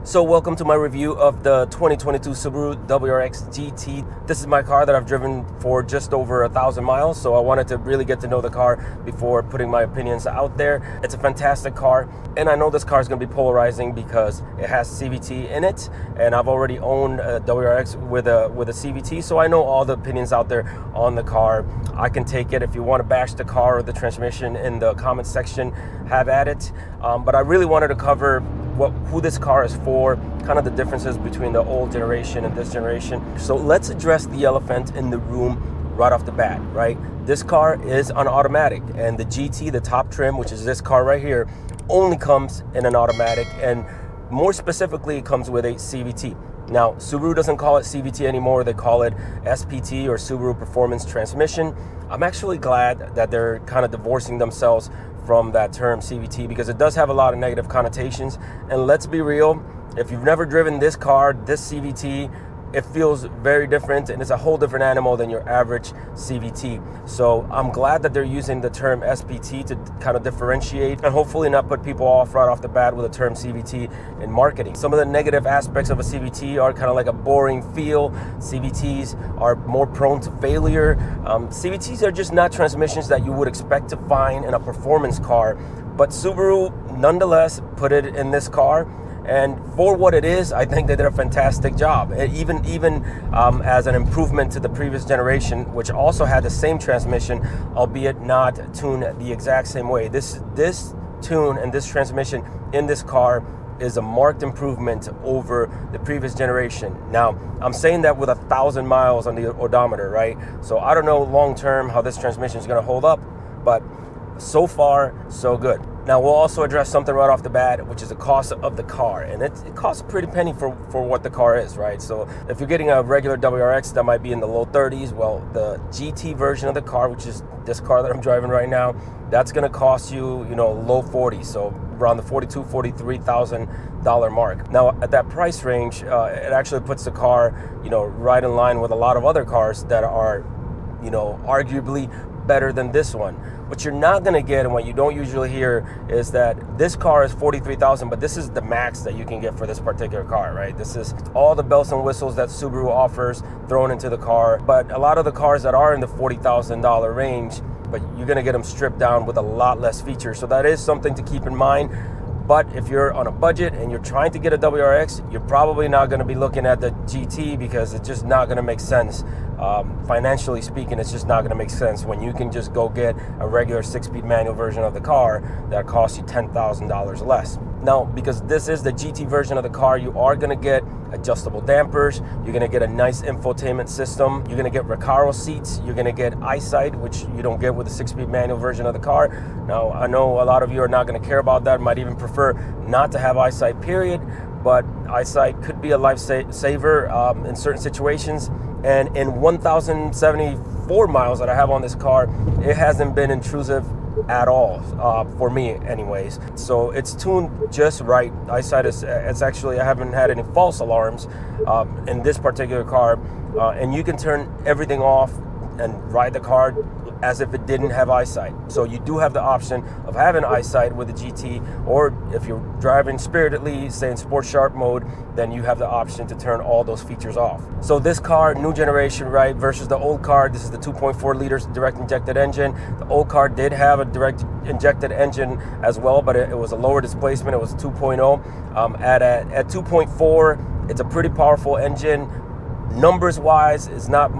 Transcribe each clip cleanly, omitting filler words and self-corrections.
So welcome to my review of the 2022 Subaru WRX GT. This is my car that I've driven for just over 1,000 miles, so I wanted to really get to know the car before putting my opinions out there. It's a fantastic car, and I know this car is going to be polarizing because it has CVT in it, and I've already owned a WRX with a CVT, so I know all the opinions out there on the car. I can take it. If you want to bash the car or the transmission in the comment section, have at it. But I really wanted to cover who this car is for, kind of the differences between the old generation and this generation. So let's address the elephant in the room right off the bat, right? This car is an automatic, and the GT, the top trim, which is this car right here, only comes in an automatic, and more specifically, it comes with a CVT. Now, Subaru doesn't call it CVT anymore. They call it SPT, or Subaru Performance Transmission. I'm actually glad that they're kind of divorcing themselves from that term CVT, because it does have a lot of negative connotations. And let's be real, if you've never driven this car, this CVT, it feels very different, and it's a whole different animal than your average CVT. So I'm glad that they're using the term SPT to kind of differentiate and hopefully not put people off right off the bat with the term CVT in marketing. Some of the negative aspects of a CVT are kind of like a boring feel. CVTs are more prone to failure. CVTs are just not transmissions that you would expect to find in a performance car, but Subaru nonetheless put it in this car. And for what it is, I think they did a fantastic job. Even as an improvement to the previous generation, which also had the same transmission, albeit not tuned the exact same way. This tune and this transmission in this car is a marked improvement over the previous generation. Now, I'm saying that with 1,000 miles on the odometer, right? So I don't know long term how this transmission is going to hold up, but so far, so good. Now, we'll also address something right off the bat, which is the cost of the car. And it costs a pretty penny for what the car is, right? So if you're getting a regular WRX, that might be in the low 30s. Well, the GT version of the car, which is this car that I'm driving right now, that's going to cost you, low 40s. So around the $42,000, $43,000 mark. Now, at that price range, it actually puts the car, right in line with a lot of other cars that are, arguably better than this one. What you're not going to get, and what you don't usually hear, is that this car is $43,000, but this is the max that you can get for this particular car, right? This is all the bells and whistles that Subaru offers thrown into the car. But a lot of the cars that are in the $40,000 range, but you're going to get them stripped down with a lot less features. So that is something to keep in mind. But if you're on a budget and you're trying to get a WRX, you're probably not going to be looking at the GT, because it's just not going to make sense. Financially speaking, it's just not going to make sense when you can just go get a regular 6-speed manual version of the car that costs you $10,000 less. Now, because this is the GT version of the car, you are going to get adjustable dampers. You're going to get a nice infotainment system. You're going to get Recaro seats. You're going to get eyesight, which you don't get with the 6-speed manual version of the car. Now, I know a lot of you are not going to care about that, might even prefer not to have eyesight, period. But eyesight could be a lifesaver in certain situations. And in 1,074 miles that I have on this car, it hasn't been intrusive at all, for me anyways. So it's tuned just right. Eyesight it's actually, I haven't had any false alarms in this particular car. And you can turn everything off and ride the car as if it didn't have eyesight. So you do have the option of having eyesight with the GT, or if you're driving spiritedly, say in Sports Sharp mode, then you have the option to turn all those features off. So this car, new generation, right, versus the old car, this is the 2.4 liters direct injected engine. The old car did have a direct injected engine as well, but it was a lower displacement. It was 2.0. At 2.4, it's a pretty powerful engine. Numbers wise, it's not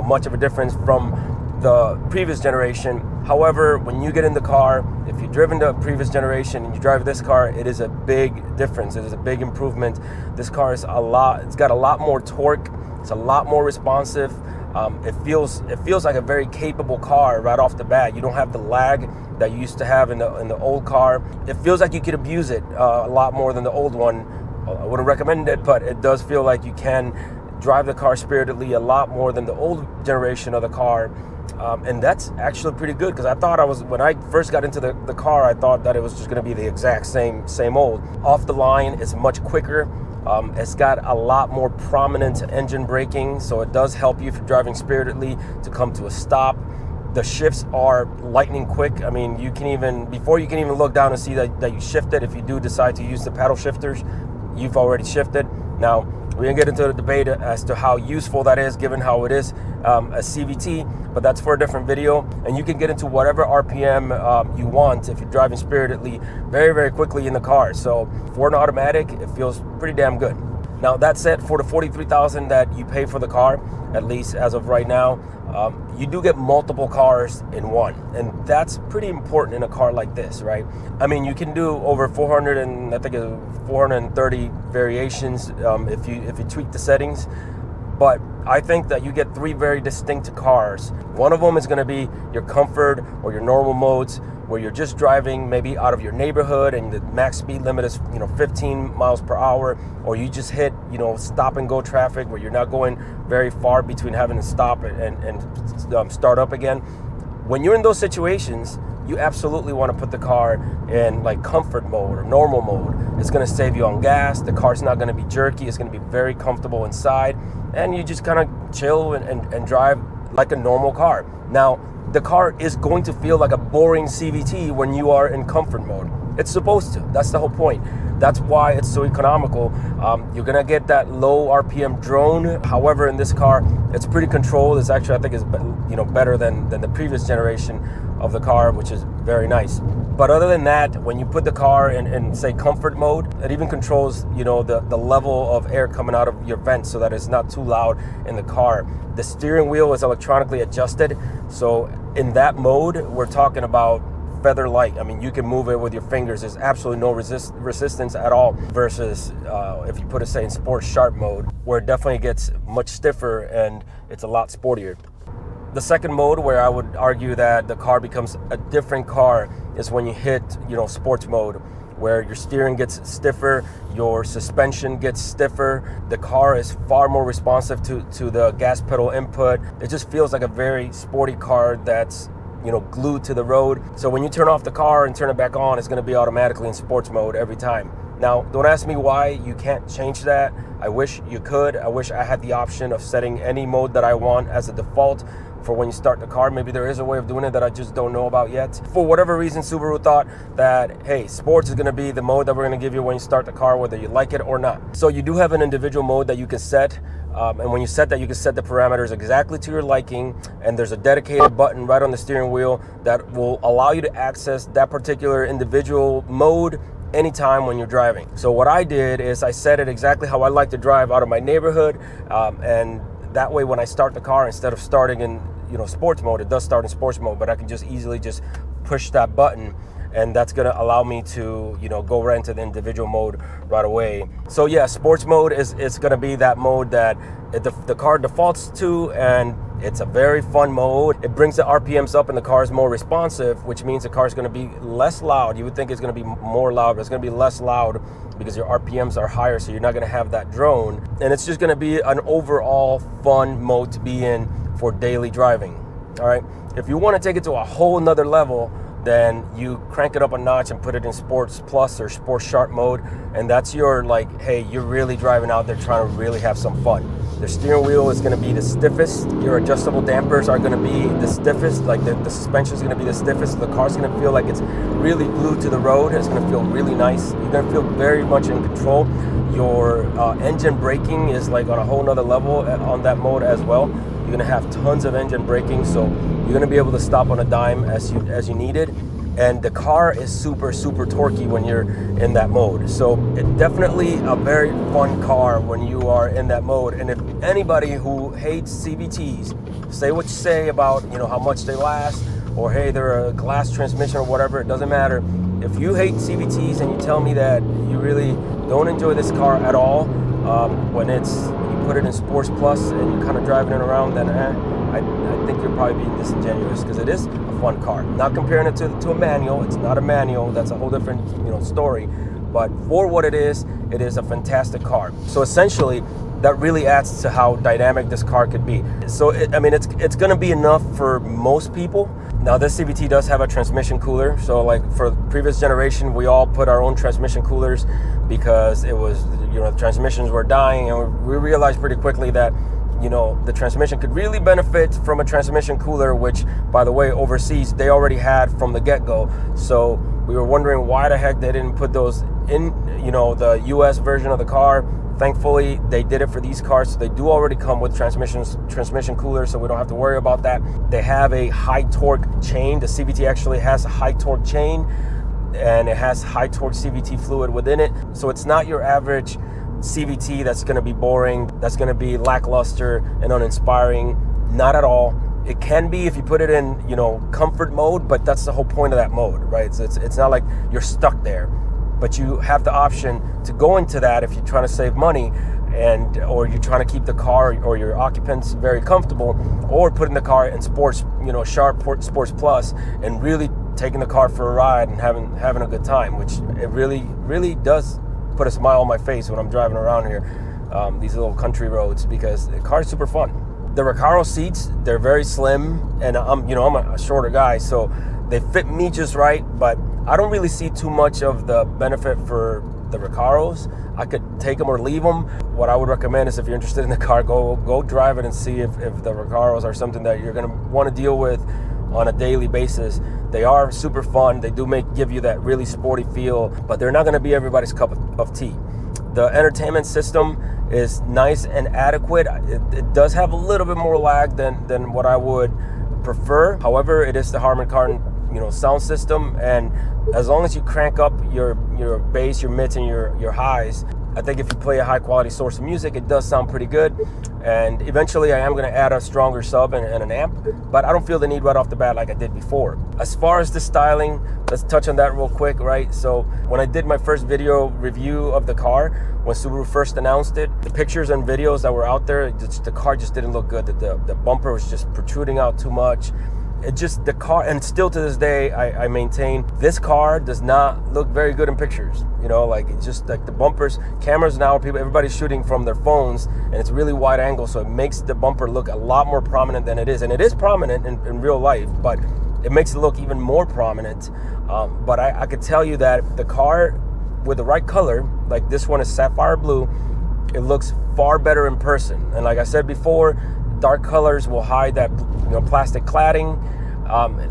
much of a difference from the previous generation. However, when you get in the car, if you've driven the previous generation and you drive this car, it is a big difference. It is a big improvement. This car is it's got a lot more torque. It's a lot more responsive. It feels like a very capable car right off the bat. You don't have the lag that you used to have in the old car. It feels like you could abuse it a lot more than the old one. I wouldn't recommend it, but it does feel like you can drive the car spiritedly a lot more than the old generation of the car. And that's actually pretty good, because I thought when I first got into the car, I thought that it was just going to be the exact same old. Off the line, it's much quicker. It's got a lot more prominent engine braking, so it does help you if you're driving spiritedly to come to a stop. The shifts are lightning quick. I mean, before you can even look down and see that you shifted, if you do decide to use the paddle shifters, you've already shifted. Now, we're gonna get into the debate as to how useful that is, given how it is a CVT, but that's for a different video. And you can get into whatever RPM you want if you're driving spiritedly very, very quickly in the car. So for an automatic, it feels pretty damn good. Now, that said, for the $43,000 that you pay for the car, at least as of right now, you do get multiple cars in one, and that's pretty important in a car like this, right? I mean, you can do over 400 and I think 430 variations if you tweak the settings, but I think that you get three very distinct cars. One of them is going to be your comfort or your normal modes, where you're just driving maybe out of your neighborhood and the max speed limit is 15 miles per hour, or you just hit stop and go traffic where you're not going very far between having to stop and start up again. When you're in those situations, you absolutely want to put the car in like comfort mode or normal mode. It's going to save you on gas. The car's not going to be jerky. It's going to be very comfortable inside, and you just kind of chill and drive like a normal car. Now, the car is going to feel like a boring CVT when you are in comfort mode. It's supposed to. That's the whole point. That's why it's so economical. You're gonna get that low RPM drone. However, in this car, it's pretty controlled. It's actually, I think, is better than the previous generation of the car, which is very nice. But other than that, when you put the car in say comfort mode, it even controls the level of air coming out of your vents so that it's not too loud in the car. The steering wheel is electronically adjusted, so in that mode, we're talking about feather light. I mean, you can move it with your fingers. There's absolutely no resistance at all, versus if you put it, say, in sports sharp mode, where it definitely gets much stiffer and it's a lot sportier. The second mode, where I would argue that the car becomes a different car, is when you hit sports mode, where your steering gets stiffer, your suspension gets stiffer, the car is far more responsive to the gas pedal input. It just feels like a very sporty car that's glued to the road. So when you turn off the car and turn it back on, it's going to be automatically in sports mode every time. Now, don't ask me why you can't change that. I wish you could. I wish I had the option of setting any mode that I want as a default for when you start the car. Maybe there is a way of doing it that I just don't know about yet. For whatever reason, Subaru thought that, hey, sports is going to be the mode that we're going to give you when you start the car, whether you like it or not. So you do have an individual mode that you can set. And when you set that, you can set the parameters exactly to your liking. And there's a dedicated button right on the steering wheel that will allow you to access that particular individual mode anytime when you're driving. So what I did is I set it exactly how I like to drive out of my neighborhood. And that way, when I start the car, instead of starting in sports mode, it does start in sports mode, but I can just easily just push that button, and that's gonna allow me to go right into the individual mode right away. So yeah, sports mode is gonna be that mode that the car defaults to, and it's a very fun mode. It brings the RPMs up and the car is more responsive, which means the car is gonna be less loud. You would think it's gonna be more loud, but it's gonna be less loud because your RPMs are higher, so you're not gonna have that drone. And it's just gonna be an overall fun mode to be in for daily driving. All right, if you want to take it to a whole nother level, then you crank it up a notch and put it in Sports Plus or Sports Sharp mode, and that's your hey, you're really driving out there trying to really have some fun. The steering wheel is going to be the stiffest. Your adjustable dampers are going to be the stiffest. Like the suspension is going to be the stiffest. The car's going to feel like it's really glued to the road. It's going to feel really nice. You're going to feel very much in control. Your engine braking is like on a whole nother level on that mode as well. You're going to have tons of engine braking, so you're going to be able to stop on a dime as you need it. And the car is super, super torquey when you're in that mode. So it's definitely a very fun car when you are in that mode. And if anybody who hates CVTs, say what you say about how much they last, or hey, they're a glass transmission or whatever, it doesn't matter. If you hate CVTs and you tell me that you really don't enjoy this car at all, when you put it in Sports Plus and you're kind of driving it around, then I think you're probably being disingenuous, because it is a fun car. Not comparing it to a manual. It's not a manual. That's a whole different story. But for what it is a fantastic car. So essentially, that really adds to how dynamic this car could be. So it's going to be enough for most people. Now, this CVT does have a transmission cooler. So like for the previous generation, we all put our own transmission coolers because it was, the transmissions were dying, and we realized pretty quickly that the transmission could really benefit from a transmission cooler, which, by the way, overseas they already had from the get-go. So we were wondering why the heck they didn't put those in, you know, the US version of the car. Thankfully, they did it for these cars, so they do already come with transmission coolers, so we don't have to worry about that. They have a high torque chain. The CVT actually has a high torque chain, and it has high torque CVT fluid within it. So it's not your average CVT that's going to be boring, that's going to be lackluster and uninspiring. Not at all. It can be if you put it in, you know, comfort mode, but that's the whole point of that mode, right? It's not like you're stuck there. But you have the option to go into that if you're trying to save money, or you're trying to keep the car or your occupants very comfortable, or putting the car in sports, you know, Sharp Sports Plus, and really taking the car for a ride and having a good time, which it really does put a smile on my face when I'm driving around here, these little country roads, because the car is super fun. The Recaro seats, they're very slim, and I'm a shorter guy, so they fit me just right, but I don't really see too much of the benefit for the Recaros. I could take them or leave them. What I would recommend is, if you're interested in the car, go drive it and see if the Recaros are something that you're gonna want to deal with on a daily basis. They are super fun. They do give you that really sporty feel, but they're not gonna be everybody's cup of tea. The entertainment system is nice and adequate. It does have a little bit more lag than what I would prefer. However, it is the Harman Kardon, you know, sound system, and as long as you crank up your bass, your mids, and your highs, I think if you play a high quality source of music, it does sound pretty good. And eventually I am going to add a stronger sub and an amp, but I don't feel the need right off the bat like I did before. As far as the styling, let's touch on that real quick, right? So when I did my first video review of the car, when Subaru first announced it, the pictures and videos that were out there, the car just didn't look good. The bumper was just protruding out too much. The car, and still to this day, I maintain this car does not look very good in pictures. You know, like, it's just like the bumpers, cameras now, everybody's shooting from their phones, and it's really wide angle, so it makes the bumper look a lot more prominent than it is. And it is prominent in real life, but it makes it look even more prominent. But I could tell you that the car, with the right color, like this one is sapphire blue, it looks far better in person. And like I said before, dark colors will hide that, you know, plastic cladding,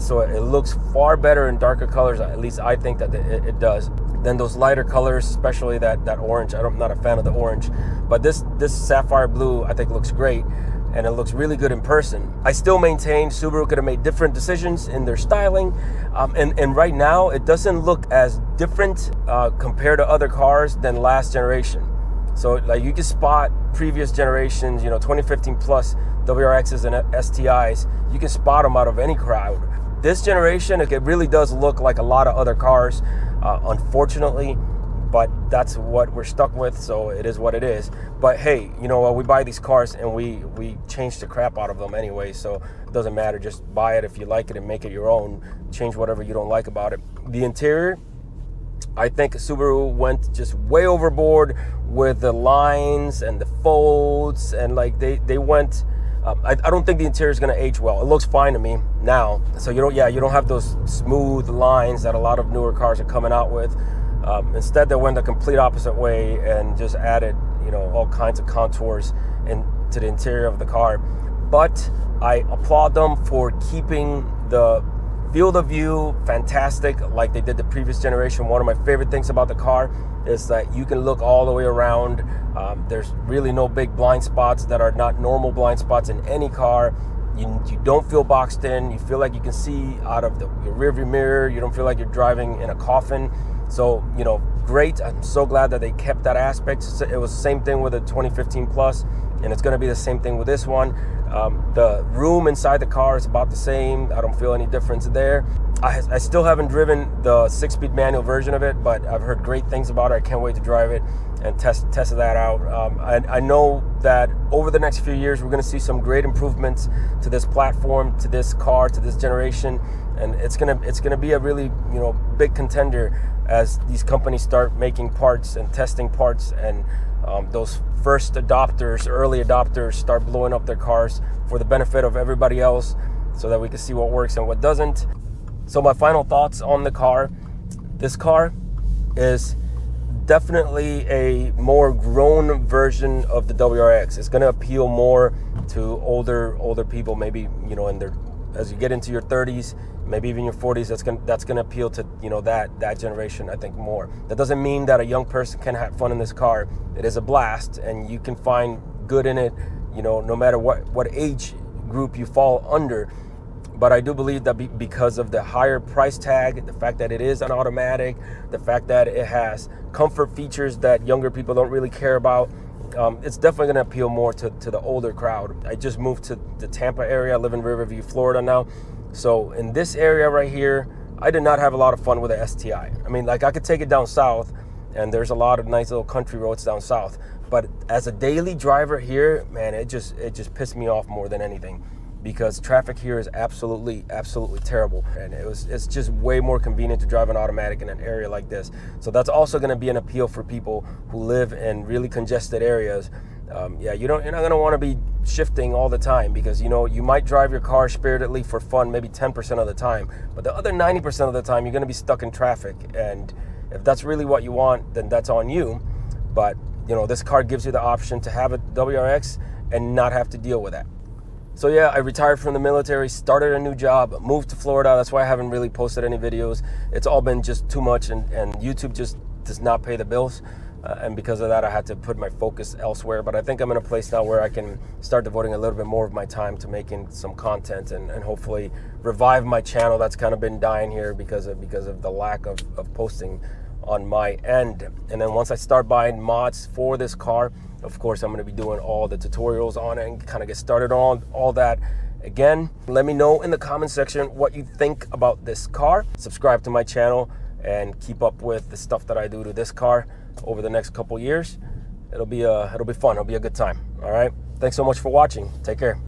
so it looks far better in darker colors. At least I think that it does. Then those lighter colors, especially that orange. I'm not a fan of the orange, but this sapphire blue I think looks great, and it looks really good in person. I still maintain Subaru could have made different decisions in their styling, and right now it doesn't look as different compared to other cars than last generation. So like, you can spot previous generations, you know, 2015 plus WRXs and STIs, you can spot them out of any crowd. This generation, it really does look like a lot of other cars, unfortunately, but that's what we're stuck with, so it is what it is. But hey, you know what, we buy these cars and we change the crap out of them anyway, so it doesn't matter. Just buy it if you like it and make it your own. Change whatever you don't like about it. The interior, I think Subaru went just way overboard with the lines and the folds, and like they went. I don't think the interior is going to age well. It looks fine to me now. So you don't have those smooth lines that a lot of newer cars are coming out with. Instead, they went the complete opposite way and just added, you know, all kinds of contours into the interior of the car. But I applaud them for keeping the field of view fantastic, like they did the previous generation. One of my favorite things about the car is that you can look all the way around. There's really no big blind spots that are not normal blind spots in any car. You don't feel boxed in. You feel like you can see out of your rearview mirror. You don't feel like you're driving in a coffin. So, you know, great. I'm so glad that they kept that aspect. It was the same thing with the 2015 Plus, and it's going to be the same thing with this one. The room inside the car is about the same. I don't feel any difference there. I still haven't driven the 6-speed manual version of it, but I've heard great things about it. I can't wait to drive it and test that out. I know that over the next few years, we're going to see some great improvements to this platform, to this car, to this generation, and it's gonna be a really, you know, big contender as these companies start making parts and testing parts, and those first adopters, early adopters, start blowing up their cars for the benefit of everybody else, so that we can see what works and what doesn't. So my final thoughts on the car: this car is definitely a more grown version of the WRX. It's going to appeal more to older people, maybe, you know, in their as you get into your 30s, maybe even your 40s, that's gonna appeal to, you know, that generation, I think, more. That doesn't mean that a young person can have fun in this car. It is a blast, and you can find good in it, you know, no matter what age group you fall under. But I do believe that because of the higher price tag, the fact that it is an automatic, the fact that it has comfort features that younger people don't really care about, it's definitely going to appeal more to the older crowd. I just moved to the Tampa area. I live in Riverview, Florida now. So in this area right here, I did not have a lot of fun with the STI. I mean, like, I could take it down south, and there's a lot of nice little country roads down south. But as a daily driver here, man, it just pissed me off more than anything, because traffic here is absolutely terrible, and it's just way more convenient to drive an automatic in an area like this. So that's also going to be an appeal for people who live in really congested areas. Yeah, you're not going to want to be shifting all the time, because, you know, you might drive your car spiritedly for fun maybe 10% of the time, but the other 90% of the time you're going to be stuck in traffic. And if that's really what you want, then that's on you. But, you know, this car gives you the option to have a WRX and not have to deal with that. So yeah, I retired from the military, started a new job, moved to Florida. That's why I haven't really posted any videos. It's all been just too much, and YouTube just does not pay the bills. And because of that, I had to put my focus elsewhere. But I think I'm in a place now where I can start devoting a little bit more of my time to making some content, and hopefully revive my channel that's kind of been dying here because of the lack of posting on my end. And then once I start buying mods for this car, of course, I'm going to be doing all the tutorials on it and kind of get started on all that. Again, let me know in the comment section what you think about this car. Subscribe to my channel and keep up with the stuff that I do to this car over the next couple years. It'll be fun. It'll be a good time. All right. Thanks so much for watching. Take care.